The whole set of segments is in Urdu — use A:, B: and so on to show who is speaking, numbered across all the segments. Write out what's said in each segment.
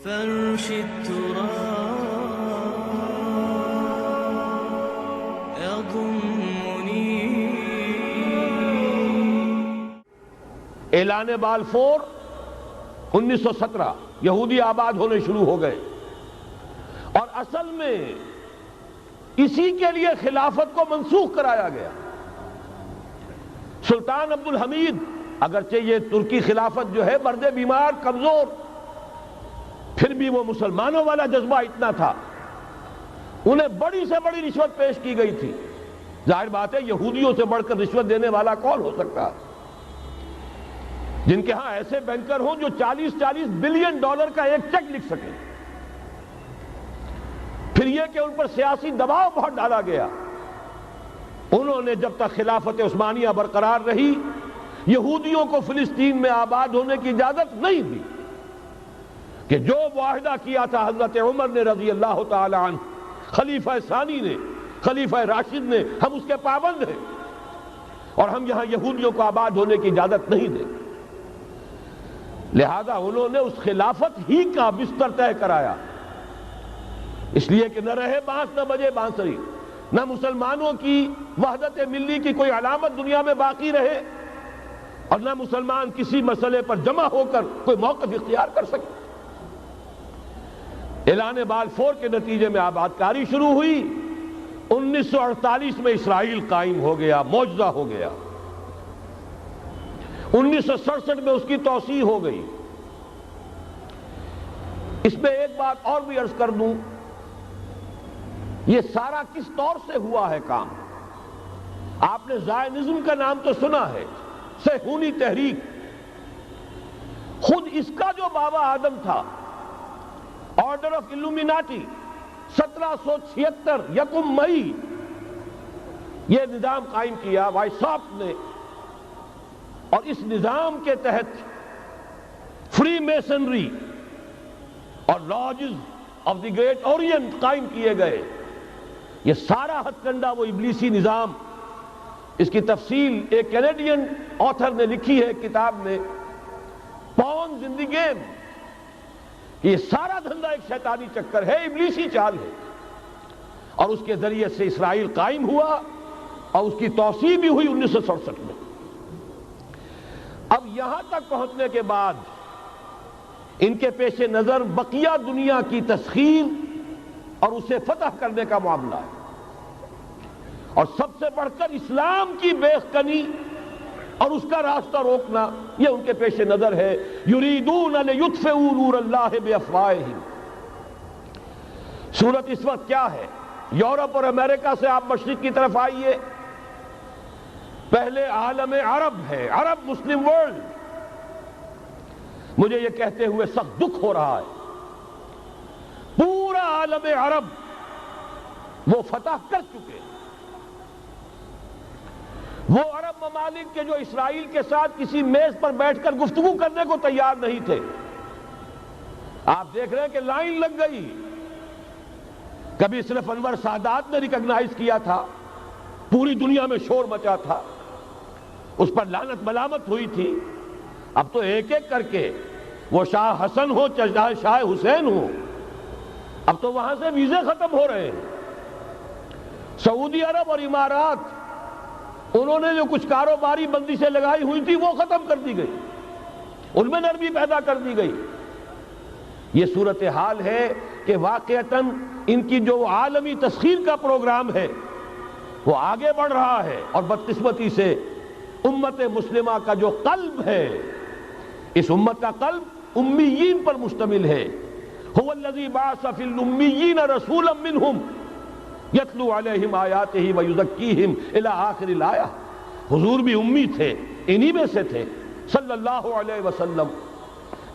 A: فرش التراب يضمني.
B: اعلان بالفور 1917 یہودی آباد ہونے شروع ہو گئے، اور اصل میں اسی کے لیے خلافت کو منسوخ کرایا گیا. سلطان عبد الحمید، اگرچہ یہ ترکی خلافت جو ہے مرد بیمار کمزور، پھر بھی وہ مسلمانوں والا جذبہ اتنا تھا، انہیں بڑی سے بڑی رشوت پیش کی گئی تھی. ظاہر بات ہے یہودیوں سے بڑھ کر رشوت دینے والا کون ہو سکتا ہے، جن کے ہاں ایسے بینکر ہوں جو 40 بلین ڈالر کا ایک چیک لکھ سکیں. پھر یہ کہ ان پر سیاسی دباؤ بہت ڈالا گیا. انہوں نے جب تک خلافت عثمانیہ برقرار رہی، یہودیوں کو فلسطین میں آباد ہونے کی اجازت نہیں دی، کہ جو معاہدہ کیا تھا حضرت عمر نے رضی اللہ تعالی عنہ، خلیفہ ثانی نے، خلیفہ راشد نے، ہم اس کے پابند ہیں، اور ہم یہاں یہودیوں کو آباد ہونے کی اجازت نہیں دیں. لہذا انہوں نے اس خلافت ہی کا بستر طے کرایا، اس لیے کہ نہ رہے بانس نہ بجے بانسری، نہ مسلمانوں کی وحدت ملی کی کوئی علامت دنیا میں باقی رہے، اور نہ مسلمان کسی مسئلے پر جمع ہو کر کوئی موقف اختیار کر سکے. اعلان بالفور کے نتیجے میں آباد کاری شروع ہوئی. 1948 میں اسرائیل قائم ہو گیا، معجزہ ہو گیا. 1967 میں اس کی توسیع ہو گئی. اس میں ایک بات اور بھی عرض کر دوں، یہ سارا کس طور سے ہوا ہے کام. آپ نے زائنزم کا نام تو سنا ہے، صہیونی تحریک. خود اس کا جو بابا آدم تھا، آرڈر آف الومیناٹی، 1776 یکم مئی یہ نظام قائم کیا وائساپ نے، اور اس نظام کے تحت فری میسنری اور lodges of the great Orient قائم کیے گئے. یہ سارا ہتھ کنڈا وہ ابلیسی نظام، اس کی تفصیل ایک کینیڈین آتھر نے لکھی ہے کتاب میں، پاونز ان دی گیم. یہ سارا دھندا ایک شیطانی چکر ہے، ابلیسی چال ہے، اور اس کے ذریعے سے اسرائیل قائم ہوا، اور اس کی توسیع بھی ہوئی 1967 میں. اب یہاں تک پہنچنے کے بعد ان کے پیش نظر بقیہ دنیا کی تسخیر اور اسے فتح کرنے کا معاملہ ہے، اور سب سے بڑھ کر اسلام کی بیخکنی اور اس کا راستہ روکنا، یہ ان کے پیش نظر ہے. یریدون لیطفئوا نور اللہ بافواہہم. صورت اس وقت کیا ہے؟ یورپ اور امریکہ سے آپ مشرق کی طرف آئیے، پہلے عالم عرب ہے، عرب مسلم ورلڈ. مجھے یہ کہتے ہوئے سخت دکھ ہو رہا ہے، پورا عالم عرب وہ فتح کر چکے. وہ عرب ممالک کے جو اسرائیل کے ساتھ کسی میز پر بیٹھ کر گفتگو کرنے کو تیار نہیں تھے، آپ دیکھ رہے ہیں کہ لائن لگ گئی. کبھی صرف انور سادات نے ریکگنائز کیا تھا، پوری دنیا میں شور مچا تھا، اس پر لعنت ملامت ہوئی تھی. اب تو ایک ایک کر کے، وہ شاہ حسن ہو چاہے شاہ حسین ہو، اب تو وہاں سے ویزے ختم ہو رہے ہیں. سعودی عرب اور امارات، انہوں نے جو کچھ کاروباری بندشیں لگائی ہوئی تھی وہ ختم کر دی گئی، ان میں نرمی پیدا کر دی گئی. یہ صورتحال ہے کہ واقعتاً ان کی جو عالمی تسخیر کا پروگرام ہے وہ آگے بڑھ رہا ہے، اور بدقسمتی سے امت مسلمہ کا جو قلب ہے، اس امت کا قلب امیین پر مشتمل ہے. هو الذی بعث فی الامیین رسولا منہم یتلو علیہم آیاتہ ویزکیہم الی آخر الآیہ. حضور بھی امی تھے، انہی میں سے تھے صلی اللہ علیہ وسلم.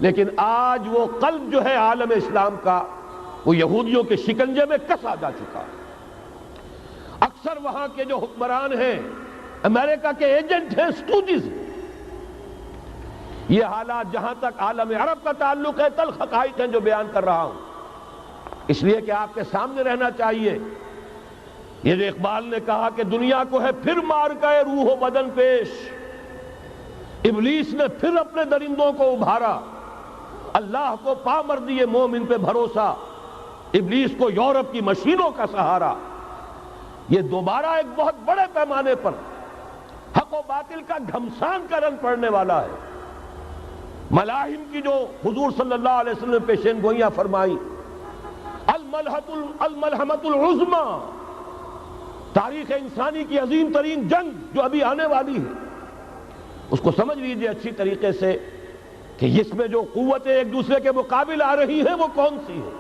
B: لیکن آج وہ قلب جو ہے عالم اسلام کا، وہ یہودیوں کے شکنجے میں کسا جا چکا ہے. اکثر وہاں کے جو حکمران ہیں امریکہ کے ایجنٹ ہیں، سٹوجز. یہ حالات جہاں تک عالم عرب کا تعلق ہے تلخ حقائق ہیں جو بیان کر رہا ہوں، اس لیے کہ آپ کے سامنے رہنا چاہیے. یہ جو اقبال نے کہا کہ دنیا کو ہے پھر مار گئے روح و بدن پیش، ابلیس نے پھر اپنے درندوں کو ابھارا، اللہ کو پامردی مومن پہ بھروسہ، ابلیس کو یورپ کی مشینوں کا سہارا، یہ دوبارہ ایک بہت بڑے پیمانے پر حق و باطل کا گھمسان کا رنگ پڑنے والا ہے۔ ملاحم کی جو حضور صلی اللہ علیہ وسلم نے پیشین گوئیاں فرمائی، الملحمۃ العظمی، تاریخ انسانی کی عظیم ترین جنگ جو ابھی آنے والی ہے، اس کو سمجھ لیجئے اچھی طریقے سے کہ اس میں جو قوتیں ایک دوسرے کے مقابل آ رہی ہیں وہ کون سی ہیں۔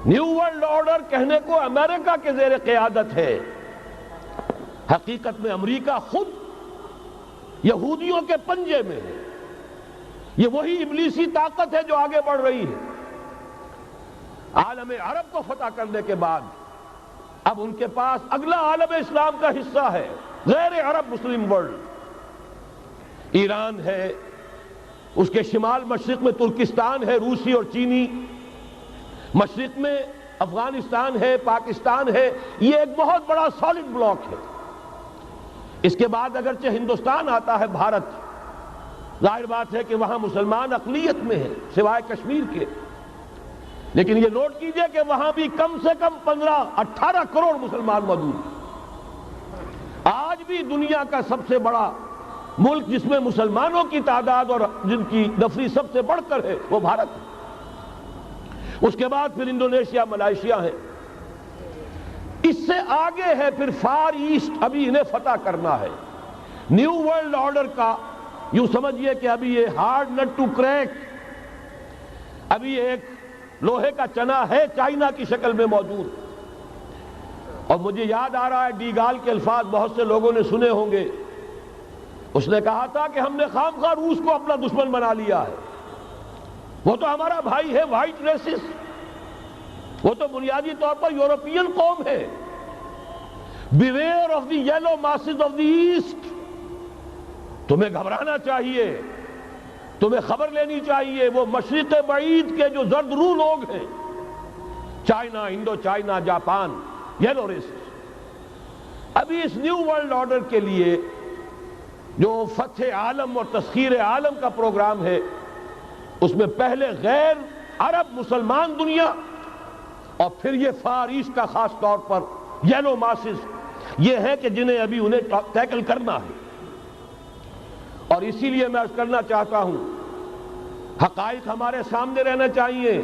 B: نیو ورلڈ آرڈر کہنے کو امریکہ کے زیر قیادت ہے، حقیقت میں امریکہ خود یہودیوں کے پنجے میں ہے۔ یہ وہی ابلیسی طاقت ہے جو آگے بڑھ رہی ہے۔ عالم عرب کو فتح کرنے کے بعد اب ان کے پاس اگلا عالم اسلام کا حصہ ہے، غیر عرب مسلم ورلڈ۔ ایران ہے، اس کے شمال مشرق میں ترکستان ہے، روسی اور چینی، مشرق میں افغانستان ہے، پاکستان ہے، یہ ایک بہت بڑا سالڈ بلاک ہے۔ اس کے بعد اگرچہ ہندوستان آتا ہے، بھارت، ظاہر بات ہے کہ وہاں مسلمان اقلیت میں ہے سوائے کشمیر کے، لیکن یہ نوٹ کیجئے کہ وہاں بھی کم سے کم 15-18 کروڑ مسلمان موجود ہیں۔ آج بھی دنیا کا سب سے بڑا ملک جس میں مسلمانوں کی تعداد اور جن کی نفری سب سے بڑھ کر ہے وہ بھارت ہے۔ اس کے بعد پھر انڈونیشیا، ملائیشیا ہے، اس سے آگے ہے پھر فار ایسٹ، ابھی انہیں فتح کرنا ہے۔ نیو ورلڈ آرڈر کا یوں سمجھئے کہ ابھی یہ ہارڈ نٹ ٹو کریک، ابھی ایک لوہے کا چنا ہے چائنا کی شکل میں موجود۔ اور مجھے یاد آ رہا ہے ڈی گال کے الفاظ بہت سے لوگوں نے سنے ہوں گے، اس نے کہا تھا کہ ہم نے خام خواہ روس کو اپنا دشمن بنا لیا ہے، وہ تو ہمارا بھائی ہے، وائٹ ریسس، وہ تو بنیادی طور پر یورپین قوم ہے۔ Beware of the yellow masses of the east, تمہیں گھبرانا چاہیے، تمہیں خبر لینی چاہیے، وہ مشرق بعید کے جو زرد رو لوگ ہیں، China, Indo China, Japan, yellow races. ابھی اس نیو ورلڈ آرڈر کے لیے جو فتح عالم اور تسخیر عالم کا پروگرام ہے، اس میں پہلے غیر عرب مسلمان دنیا اور پھر یہ فار ایسٹ کا خاص طور پر یلو ماسز، یہ ہے کہ جنہیں ابھی انہیں ٹیکل کرنا ہے۔ اور اسی لیے میں عرض کرنا چاہتا ہوں، حقائق ہمارے سامنے رہنا چاہیے۔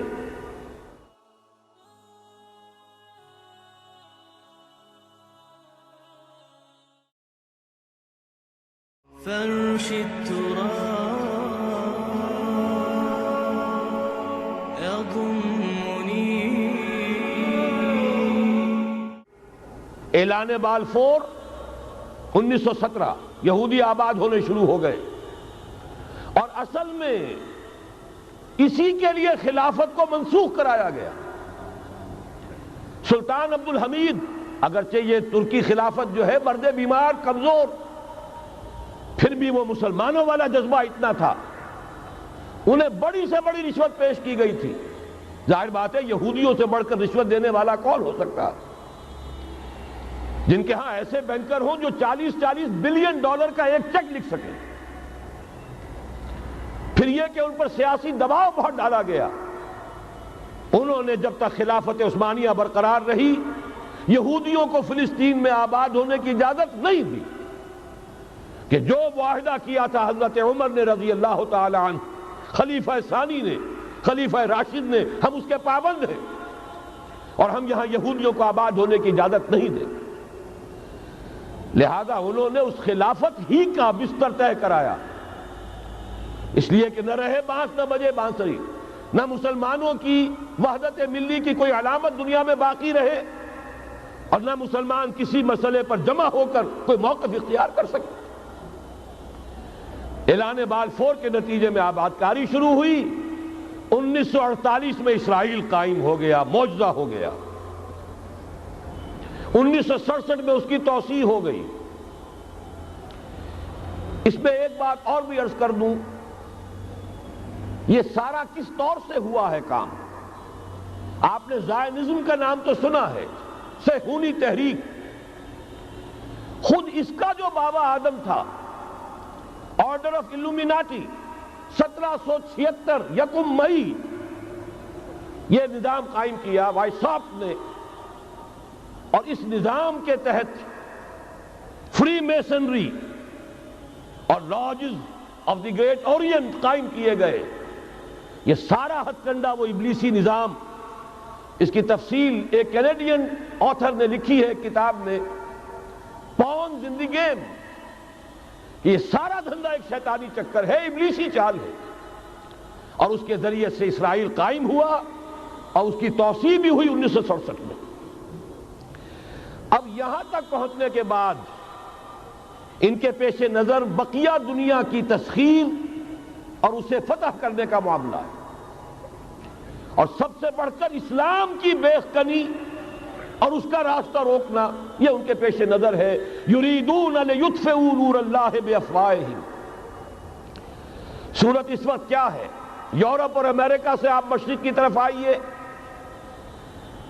A: فرش التراب يضمني۔
B: اعلان بالفور 1917، یہودی آباد ہونے شروع ہو گئے، اور اصل میں اسی کے لیے خلافت کو منسوخ کرایا گیا۔ سلطان عبد الحمید، اگرچہ یہ ترکی خلافت جو ہے مرد بیمار، کمزور، پھر بھی وہ مسلمانوں والا جذبہ اتنا تھا، انہیں بڑی سے بڑی رشوت پیش کی گئی تھی۔ ظاہر بات ہے یہودیوں سے بڑھ کر رشوت دینے والا کون ہو سکتا، جن کے ہاں ایسے بینکر ہوں جو 40 بلین ڈالر کا ایک چیک لکھ سکیں۔ پھر یہ کہ ان پر سیاسی دباؤ بہت ڈالا گیا۔ انہوں نے جب تک خلافت عثمانیہ برقرار رہی، یہودیوں کو فلسطین میں آباد ہونے کی اجازت نہیں دی، کہ جو معاہدہ کیا تھا حضرت عمر نے رضی اللہ تعالی عنہ، خلیفہ ثانی نے، خلیفہ راشد نے، ہم اس کے پابند ہیں، اور ہم یہاں یہودیوں کو آباد ہونے کی اجازت نہیں دیں۔ لہذا انہوں نے اس خلافت ہی کا بستر طے کرایا، اس لیے کہ نہ رہے بانس نہ بجے بانسری، نہ مسلمانوں کی وحدت ملی کی کوئی علامت دنیا میں باقی رہے، اور نہ مسلمان کسی مسئلے پر جمع ہو کر کوئی موقف اختیار کر سکے۔ اعلان بالفور کے نتیجے میں آباد کاری شروع ہوئی۔ 1948 میں اسرائیل قائم ہو گیا، معجزہ ہو گیا۔ 1967 میں اس کی توسیع ہو گئی۔ اس میں ایک بات اور بھی عرض کر دوں، یہ سارا کس طور سے ہوا ہے کام؟ آپ نے زائنزم کا نام تو سنا ہے، صہیونی تحریک۔ خود اس کا جو بابا آدم تھا، آرڈر آف الومیناٹی، 1776 یکم مئی یہ نظام قائم کیا وائساپ نے، اور اس نظام کے تحت فری میسنری اور lodges of the great Orient قائم کیے گئے۔ یہ سارا ہتھ کنڈا وہ ابلیسی نظام، اس کی تفصیل ایک کینیڈین آتھر نے لکھی ہے کتاب میں، پونز ان دی گیم۔ یہ سارا دھندا ایک شیطانی چکر ہے، ابلیسی چال ہے، اور اس کے ذریعے سے اسرائیل قائم ہوا اور اس کی توسیع بھی ہوئی 1967 میں۔ اب یہاں تک پہنچنے کے بعد ان کے پیش نظر بقیہ دنیا کی تسخیر اور اسے فتح کرنے کا معاملہ ہے، اور سب سے بڑھ کر اسلام کی بیخکنی اور اس کا راستہ روکنا، یہ ان کے پیش نظر ہے۔ یریدون لیطفئوا نور اللہ بافواہہم۔ صورت اس وقت کیا ہے؟ یورپ اور امریکہ سے آپ مشرق کی طرف آئیے،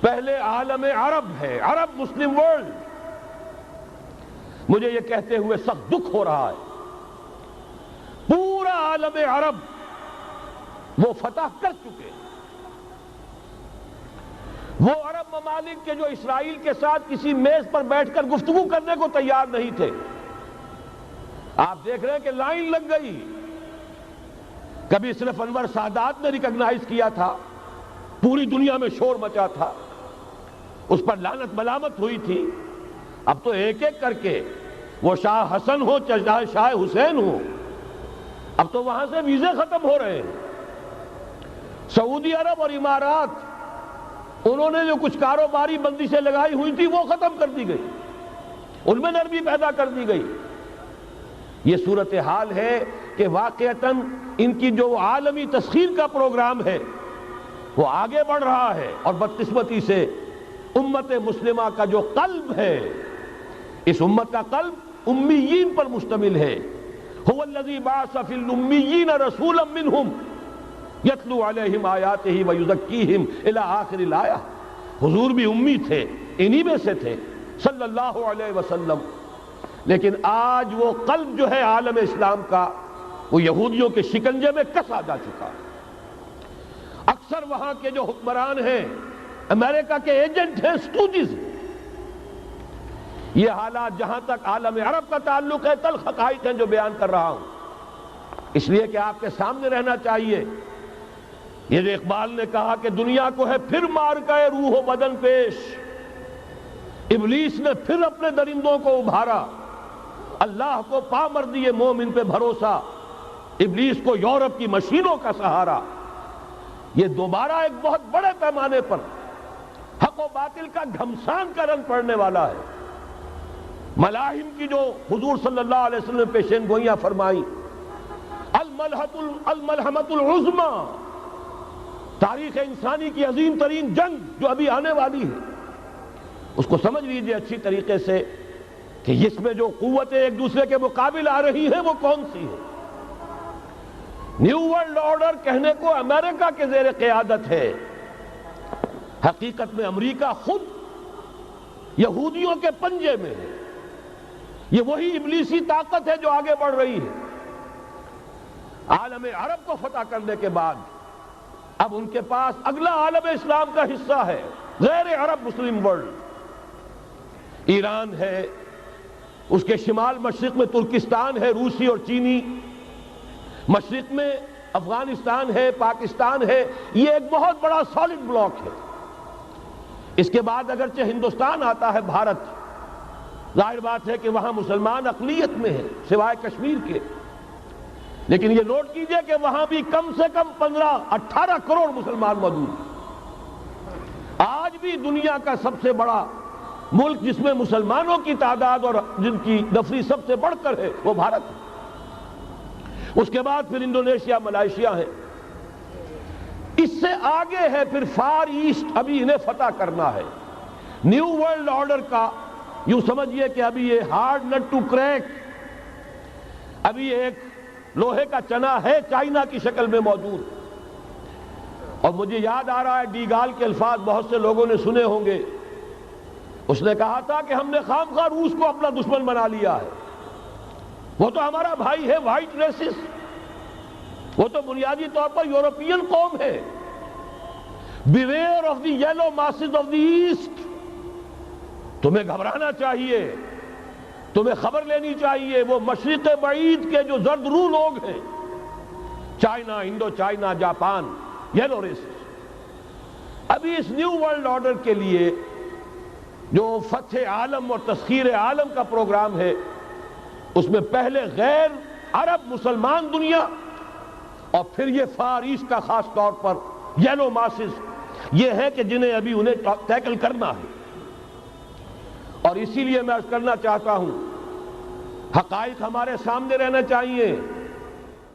B: پہلے عالم عرب ہے، عرب مسلم ورلڈ۔ مجھے یہ کہتے ہوئے سخت دکھ ہو رہا ہے، پورا عالم عرب وہ فتح کر چکے، وہ عرب ممالک کے جو اسرائیل کے ساتھ کسی میز پر بیٹھ کر گفتگو کرنے کو تیار نہیں تھے۔ آپ دیکھ رہے ہیں کہ لائن لگ گئی۔ کبھی صرف انور سادات نے ریکگنائز کیا تھا، پوری دنیا میں شور مچا تھا، اس پر لعنت ملامت ہوئی تھی۔ اب تو ایک ایک کر کے، وہ شاہ حسن ہو چاہے شاہ حسین ہو، اب تو وہاں سے ویزے ختم ہو رہے ہیں۔ سعودی عرب اور امارات، انہوں نے جو کچھ کاروباری بندشیں لگائی ہوئی تھی وہ ختم کر دی گئی، ان میں نرمی پیدا کر دی گئی۔ یہ صورتحال ہے کہ واقعتاً ان کی جو عالمی تسخیر کا پروگرام ہے وہ آگے بڑھ رہا ہے، اور بدقسمتی سے امت مسلمہ کا جو قلب ہے، اس امت کا قلب امیین پر مشتمل ہے۔ هو الذی بعث فی الامیین رسولا منہم یتلو علیہم آیاتہ ویزکیہم الی آخر الآیہ۔ حضور بھی امی تھے، انہی میں سے تھے صلی اللہ علیہ وسلم، لیکن آج وہ قلب جو ہے عالم اسلام کا، وہ یہودیوں کے شکنجے میں کسا جا چکا۔ اکثر وہاں کے جو حکمران ہیں، امریکہ کے ایجنٹ ہیں، سٹوجز۔ یہ حالات جہاں تک عالم عرب کا تعلق ہے، تلخ حقائق ہیں جو بیان کر رہا ہوں، اس لیے کہ آپ کے سامنے رہنا چاہیے۔ یہ جو اقبال نے کہا کہ دنیا کو ہے پھر مار گئے روح و بدن پیش، ابلیس نے پھر اپنے درندوں کو ابھارا، اللہ کو پا مر دیے مومن پہ بھروسہ، ابلیس کو یورپ کی مشینوں کا سہارا۔ یہ دوبارہ ایک بہت بڑے پیمانے پر حق و باطل کا گھمسان کا رنگ پڑنے والا ہے۔ ملاحم کی جو حضور صلی اللہ علیہ وسلم نے پیشین گوئیاں فرمائی، الملحمۃ العظمیٰ، تاریخ انسانی کی عظیم ترین جنگ جو ابھی آنے والی ہے، اس کو سمجھ لیجئے اچھی طریقے سے کہ اس میں جو قوتیں ایک دوسرے کے مقابل آ رہی ہیں وہ کون سی ہیں۔ نیو ورلڈ آرڈر کہنے کو امریکہ کے زیر قیادت ہے، حقیقت میں امریکہ خود یہودیوں کے پنجے میں ہے۔ یہ وہی ابلیسی طاقت ہے جو آگے بڑھ رہی ہے۔ عالم عرب کو فتح کرنے کے بعد اب ان کے پاس اگلا عالم اسلام کا حصہ ہے، غیر عرب مسلم ورلڈ۔ ایران ہے، اس کے شمال مشرق میں ترکستان ہے، روسی اور چینی، مشرق میں افغانستان ہے، پاکستان ہے۔ یہ ایک بہت بڑا سالڈ بلاک ہے۔ اس کے بعد اگرچہ ہندوستان آتا ہے، بھارت، ظاہر بات ہے کہ وہاں مسلمان اقلیت میں ہے سوائے کشمیر کے، لیکن یہ نوٹ کیجئے کہ وہاں بھی کم سے کم 15-18 کروڑ مسلمان موجود ہیں۔ آج بھی دنیا کا سب سے بڑا ملک جس میں مسلمانوں کی تعداد اور جن کی نفری سب سے بڑھ کر ہے وہ بھارت ہے۔ اس کے بعد پھر انڈونیشیا، ملائیشیا ہے، اس سے آگے ہے پھر فار ایسٹ، ابھی انہیں فتح کرنا ہے۔ نیو ورلڈ آرڈر کا یوں سمجھئے کہ ابھی یہ ہارڈ نٹ ٹو کریک، ابھی ایک لوہے کا چنا ہے چائنا کی شکل میں موجود۔ اور مجھے یاد آ رہا ہے ڈی گال کے الفاظ بہت سے لوگوں نے سنے ہوں گے، اس نے کہا تھا کہ ہم نے خام خواہ روس کو اپنا دشمن بنا لیا ہے، وہ تو ہمارا بھائی ہے، وائٹ ریسس۔ وہ تو بنیادی طور پر یورپین قوم ہے. Beware of the yellow masses of the east. تمہیں گھبرانا چاہیے، تمہیں خبر لینی چاہیے. وہ مشرق بعید کے جو زرد رو لوگ ہیں، China, Indo China, Japan, yellow races. ابھی اس نیو ورلڈ آرڈر کے لیے جو فتح عالم اور تسخیر عالم کا پروگرام ہے، اس میں پہلے غیر عرب مسلمان دنیا اور پھر یہ فار ایسٹ کا خاص طور پر یلو ماسز، یہ ہے کہ جنہیں ابھی انہیں ٹیکل کرنا ہے. اور اسی لیے میں عرض کرنا چاہتا ہوں، حقائق ہمارے سامنے رہنا چاہیے.